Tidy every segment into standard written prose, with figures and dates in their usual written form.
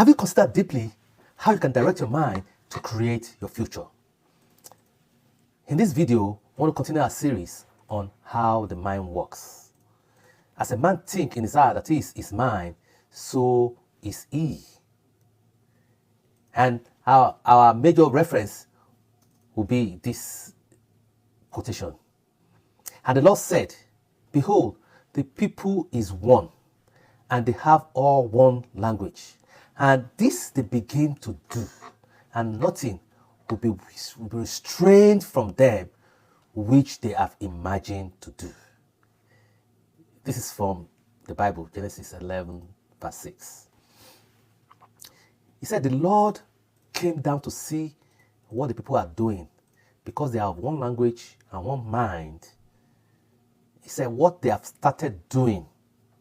Have you considered deeply how you can direct your mind to create your future? In this video, I want to continue our series on how the mind works. As a man thinks in his heart, that is his mind, so is he. And our major reference will be this quotation. And the Lord said, behold, the people is one, and they have all one language. And this they begin to do, and nothing will be restrained from them which they have imagined to do. This is from the Bible, Genesis 11, verse 6. He said, the Lord came down to see what the people are doing because they have one language and one mind. He said, what they have started doing,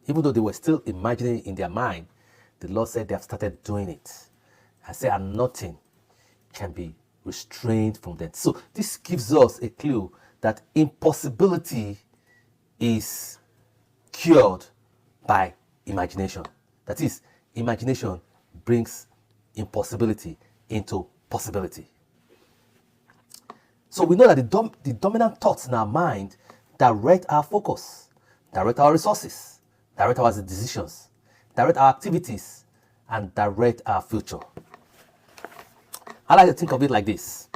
even though they were still imagining in their mind, the Lord said they have started doing it. I said, and nothing can be restrained from them. So this gives us a clue that impossibility is cured by imagination. That is, imagination brings impossibility into possibility. So we know that the dominant thoughts in our mind direct our focus, direct our resources, direct our decisions, direct our activities, and direct our future. I like to think of it like this.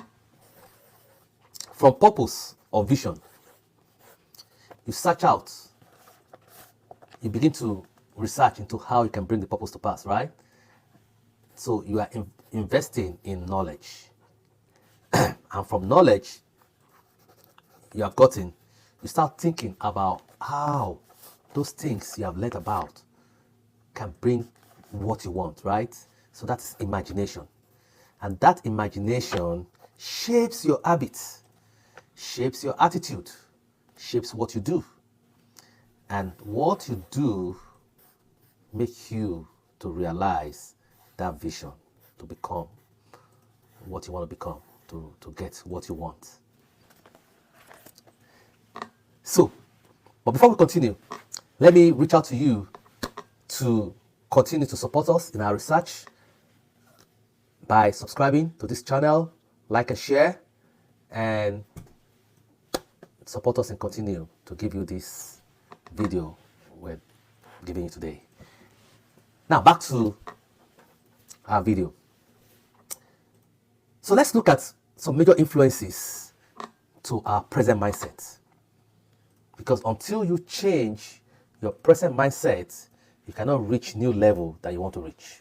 From purpose or vision, you search out, you begin to research into how you can bring the purpose to pass, right? So you are investing in knowledge. And from knowledge you have gotten, you start thinking about how those things you have learned about can bring what you want, right? So that's imagination. And that imagination shapes your habits, shapes your attitude, shapes what you do. And what you do makes you to realize that vision, to become what you want to become, to get what you want. So, but before we continue, let me reach out to you to continue to support us in our research by subscribing to this channel, like and share, and support us and continue to give you this video we're giving you today. Now back to our video. So let's look at some major influences to our present mindset. Because until you change your present mindset, you cannot reach new level that you want to reach.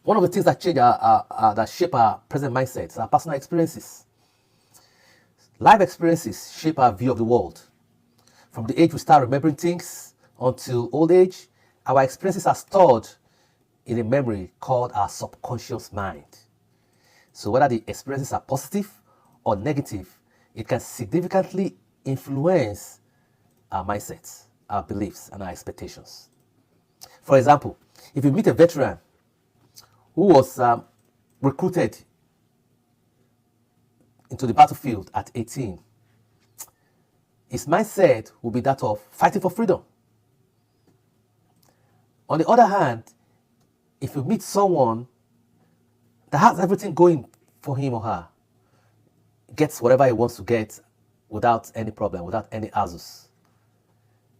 One of the things that change that shape our present mindset is our personal experiences. Life experiences shape our view of the world. From the age we start remembering things until old age, our experiences are stored in a memory called our subconscious mind. So whether the experiences are positive or negative, it can significantly influence our mindsets, our beliefs, and our expectations. For example, if you meet a veteran who was recruited into the battlefield at 18, his mindset will be that of fighting for freedom. On the other hand, if you meet someone that has everything going for him or her, gets whatever he wants to get without any problem, without any hassles,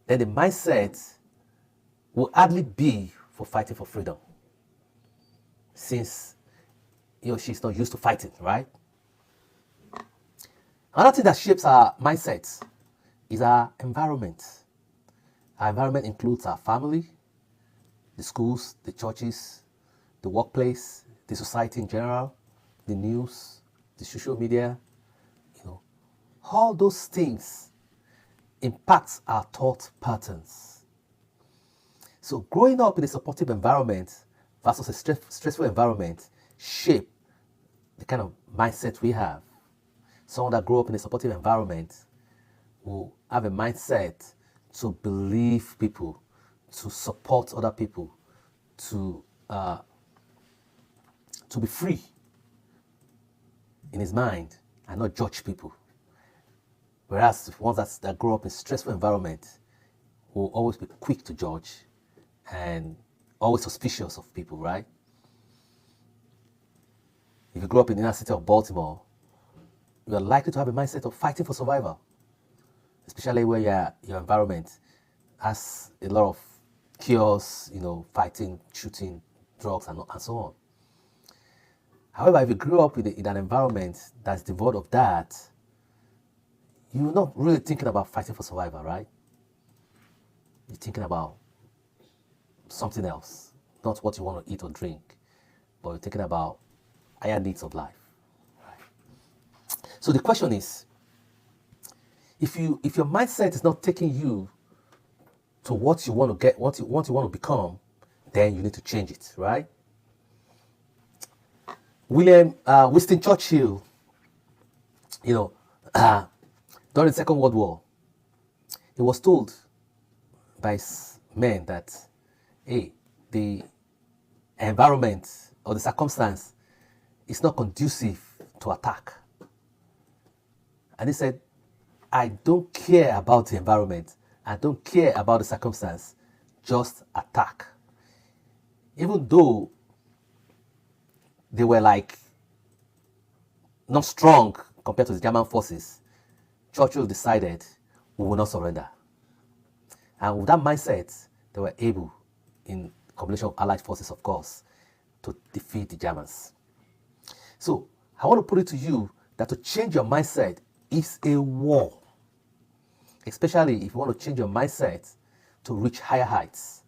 then the mindset will hardly be for fighting for freedom, since he or she is not used to fighting, right? Another thing that shapes our mindset is our environment. Our environment includes our family, the schools, the churches, the workplace, the society in general, the news, the social media. All those things impact our thought patterns. So growing up in a supportive environment versus a stressful environment shape the kind of mindset we have. Someone that grew up in a supportive environment will have a mindset to believe people, to support other people, to be free in his mind and not judge people. Whereas ones that grow up in a stressful environment will always be quick to judge and always suspicious of people, right? If you grow up in the inner city of Baltimore, you are likely to have a mindset of fighting for survival, especially where your environment has a lot of chaos, fighting, shooting, drugs, and so on. However, if you grew up in an environment that's devoid of that, you're not really thinking about fighting for survival, right? You're thinking about something else, not what you want to eat or drink, but you're thinking about higher needs of life. Right? So the question is, if your mindset is not taking you to what you want to get, what you want to become, then you need to change it, right? Winston Churchill, during the Second World War, he was told by his men that, hey, the environment or the circumstance is not conducive to attack. And he said, I don't care about the environment. I don't care about the circumstance. Just attack. Even though they were not strong compared to the German forces, Churchill decided we will not surrender. And with that mindset, they were able, in combination of Allied forces, of course, to defeat the Germans. So I want to put it to you that to change your mindset is a war. Especially if you want to change your mindset to reach higher heights.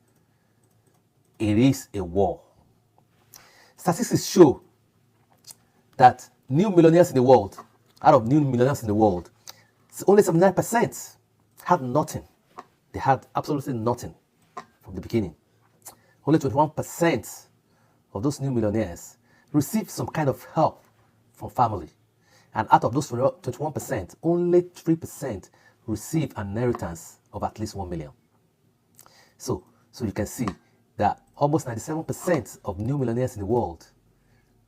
It is a war. Statistics show that out of new millionaires in the world, only 79% had nothing. They had absolutely nothing from the beginning. Only 21% of those new millionaires received some kind of help from family. And out of those 21%, only 3% received an inheritance of at least 1 million. So you can see that almost 97% of new millionaires in the world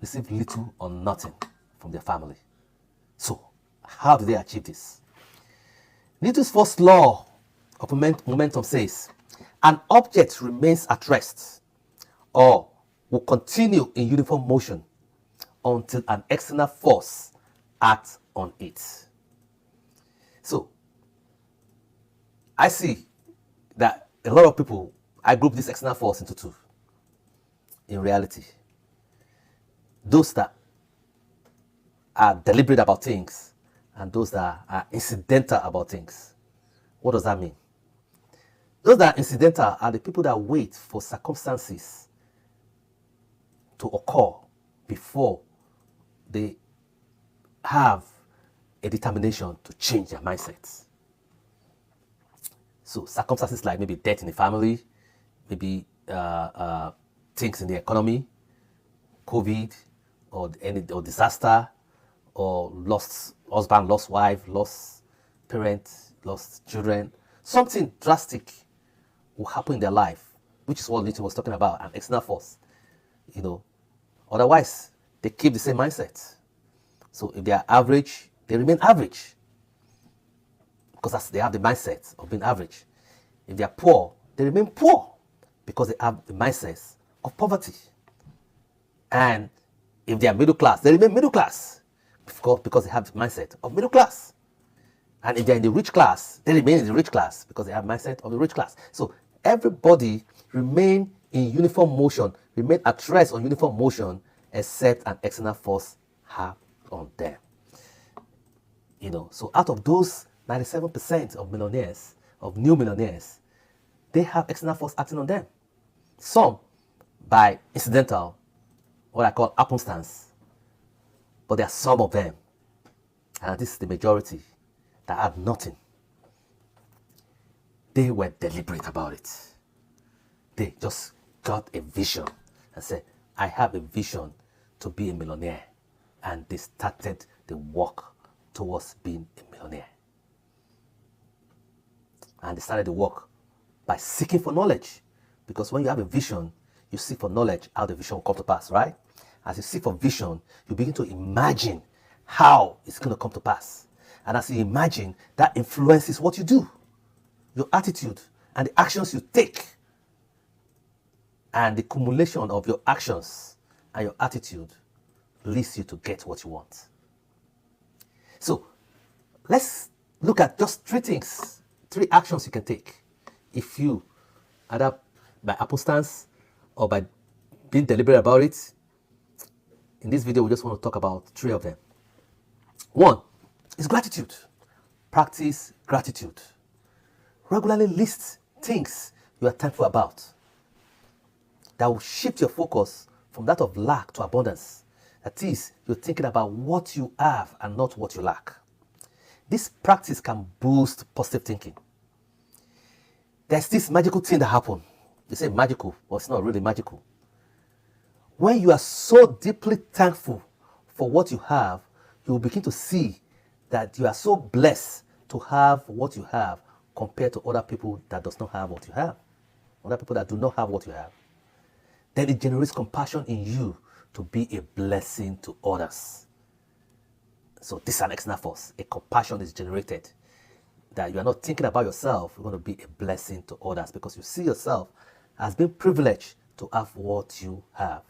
receive little or nothing from their family. So how do they achieve this? Newton's first law of momentum says, an object remains at rest or will continue in uniform motion until an external force acts on it. So I see that a lot of people, I group this external force into two. In reality, those that are deliberate about things and those that are incidental about things. What does that mean? Those that are incidental are the people that wait for circumstances to occur before they have a determination to change their mindsets. So circumstances like maybe death in the family, maybe things in the economy, COVID, or disaster, or lost husband, lost wife, lost parent, lost children. Something drastic will happen in their life, which is what Newton was talking about, an external force. Otherwise, they keep the same mindset. So if they are average, they remain average, because they have the mindset of being average. If they are poor, they remain poor, because they have the mindset of poverty. And if they are middle class, they remain middle class, because they have the mindset of middle class. And if they're in the rich class, they remain in the rich class, because they have the mindset of the rich class. So everybody remain in uniform motion, remain at rest on uniform motion, except an external force have on them. So out of those 97% of millionaires, of new millionaires, they have external force acting on them. Some by incidental, what I call happenstance, but there are some of them, and this is the majority, that had nothing. They were deliberate about it. They just got a vision and said, I have a vision to be a millionaire. And they started the work towards being a millionaire. And they started the work by seeking for knowledge. Because when you have a vision, you seek for knowledge, how the vision will come to pass, right? As you seek for vision, you begin to imagine how it's going to come to pass. And as you imagine, that influences what you do, your attitude, and the actions you take. And the cumulation of your actions and your attitude leads you to get what you want. So let's look at just three things, three actions you can take if you, either by happenstance or by being deliberate about it. In this video, we just want to talk about three of them. One is gratitude. Practice gratitude. Regularly list things you are thankful about that will shift your focus from that of lack to abundance. That is, you're thinking about what you have and not what you lack. This practice can boost positive thinking. There's this magical thing that happens. They say magical, but it's not really magical. When you are so deeply thankful for what you have, you will begin to see that you are so blessed to have what you have compared to other people that does not have what you have. Other people that do not have what you have. Then it generates compassion in you to be a blessing to others. So this is an external force. A compassion is generated. That you are not thinking about yourself, you're going to be a blessing to others because you see yourself as being privileged to have what you have.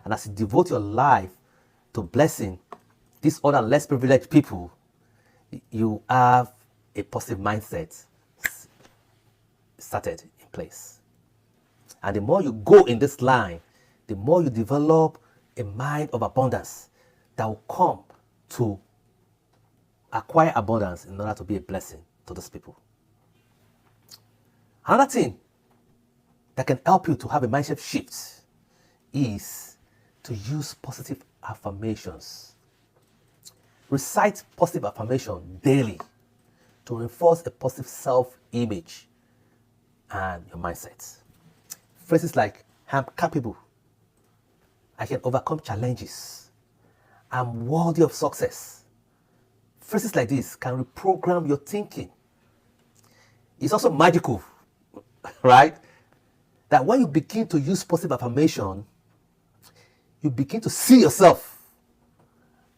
And as you devote your life to blessing these other less privileged people, you have a positive mindset started in place. And the more you go in this line, the more you develop a mind of abundance that will come to acquire abundance in order to be a blessing to those people. Another thing that can help you to have a mindset shift is to use positive affirmations. Recite positive affirmation daily to reinforce a positive self-image and your mindset. Phrases like, I'm capable, I can overcome challenges, I'm worthy of success. Phrases like this can reprogram your thinking. It's also magical, right? That when you begin to use positive affirmation, you begin to see yourself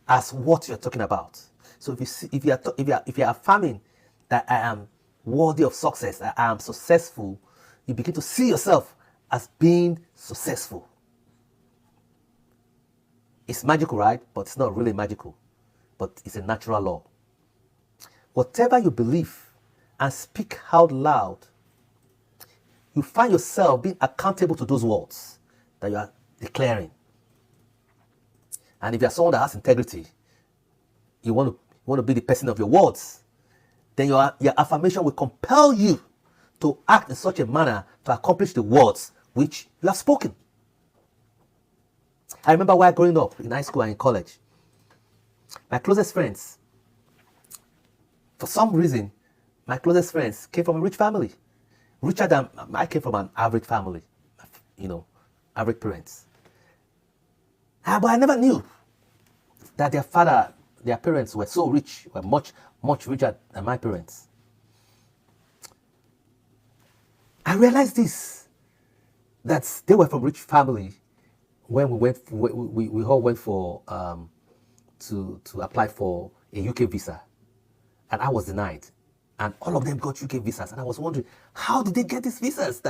as what you're talking about. So if you're affirming that I am worthy of success, that I am successful, you begin to see yourself as being successful. It's magical, right? But it's not really magical. But it's a natural law. Whatever you believe and speak out loud, you find yourself being accountable to those words that you are declaring. And if you're someone that has integrity, you want to be the person of your words, then your affirmation will compel you to act in such a manner to accomplish the words which you have spoken. I remember while growing up in high school and in college, my closest friends, for some reason, my closest friends came from a rich family. Richer than I came from an average family, average parents. But I never knew that their parents were so rich, were much, much richer than my parents. I realized this, that they were from rich family when we all went for to apply for a UK visa, and I was denied. And all of them got UK visas, and I was wondering, how did they get these visas?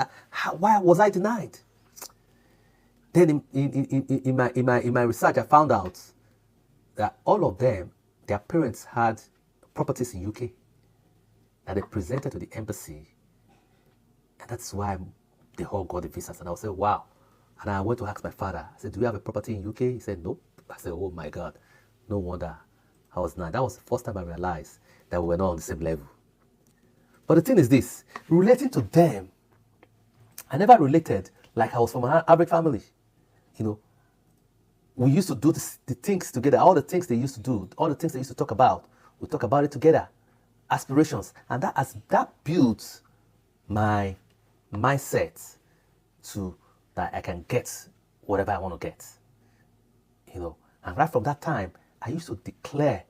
Why was I denied? Then in my research, I found out that all of them, their parents had properties in UK that they presented to the embassy, and that's why they all got the visas. And I said, wow. And I went to ask my father. I said, do you have a property in UK? He said, nope. I said, oh my God, no wonder I was denied. That was the first time I realized that we were not on the same level. But the thing is this, relating to them, I never related like I was from an average family. We used to do the things together, all the things they used to do, all the things they used to talk about. We talk about it together, aspirations. And that builds my mindset to that I can get whatever I want to get. And right from that time, I used to declare,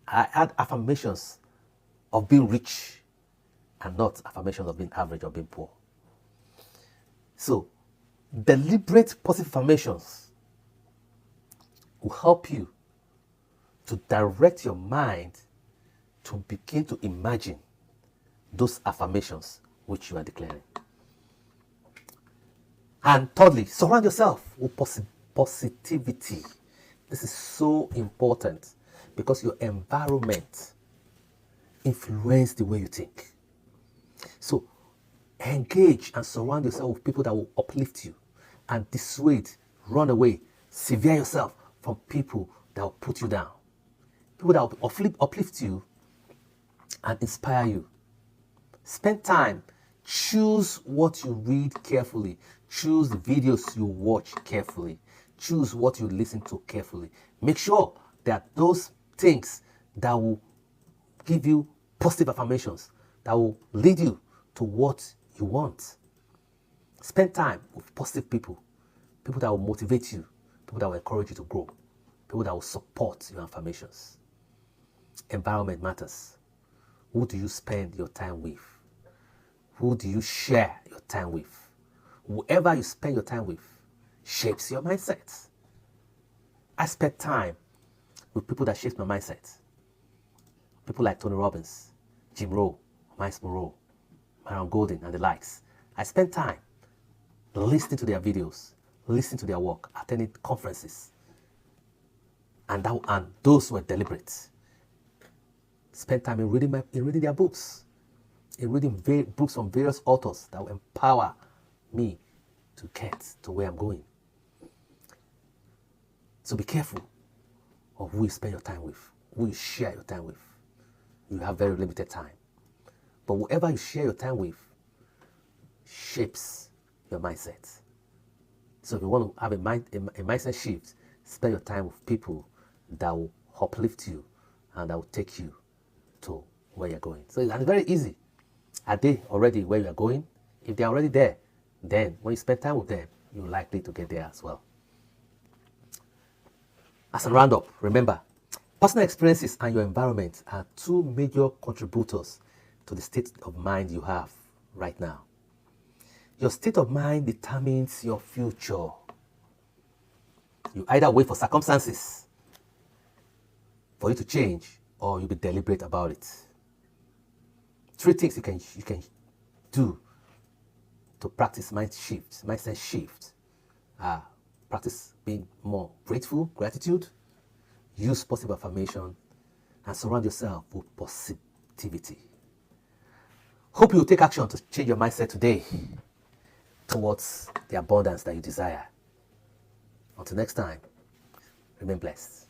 I had affirmations of being rich and not affirmations of being average or being poor. So, deliberate positive affirmations will help you to direct your mind to begin to imagine those affirmations which you are declaring. And thirdly, surround yourself with positivity. This is so important because your environment influences the way you think. So engage and surround yourself with people that will uplift you and dissuade, run away, sever yourself from people that will put you down. People that will uplift you and inspire you. Spend time. Choose what you read carefully. Choose the videos you watch carefully. Choose what you listen to carefully. Make sure that those things that will give you positive affirmations, that will lead you to what you want. Spend time with positive people. People that will motivate you. People that will encourage you to grow. People that will support your affirmations. Environment matters. Who do you spend your time with? Who do you share your time with? Whoever you spend your time with shapes your mindset. I spend time with people that shape my mindset. People like Tony Robbins, Jim Rohn, Miles Monroe, Myron Golden, and the likes. I spend time listening to their videos, listening to their work, attending conferences. And those were deliberate. Spend time in reading their books, in reading books from various authors that will empower me to get to where I'm going. So be careful of who you spend your time with, who you share your time with. You have very limited time. But whoever you share your time with shapes your mindset. So if you want to have a mindset shift, spend your time with people that will uplift you and that will take you to where you're going. So it's very easy. Are they already where you're going? If they're already there, then when you spend time with them, you're likely to get there as well. As a roundup, remember, personal experiences and your environment are two major contributors to the state of mind you have right now. Your state of mind determines your future. You either wait for circumstances for you to change, or you'll be deliberate about it. 3 things you can do to practice mindset shift. Practice being more grateful, gratitude, use positive affirmation, and surround yourself with positivity. Hope you will take action to change your mindset today towards the abundance that you desire. Until next time, remain blessed.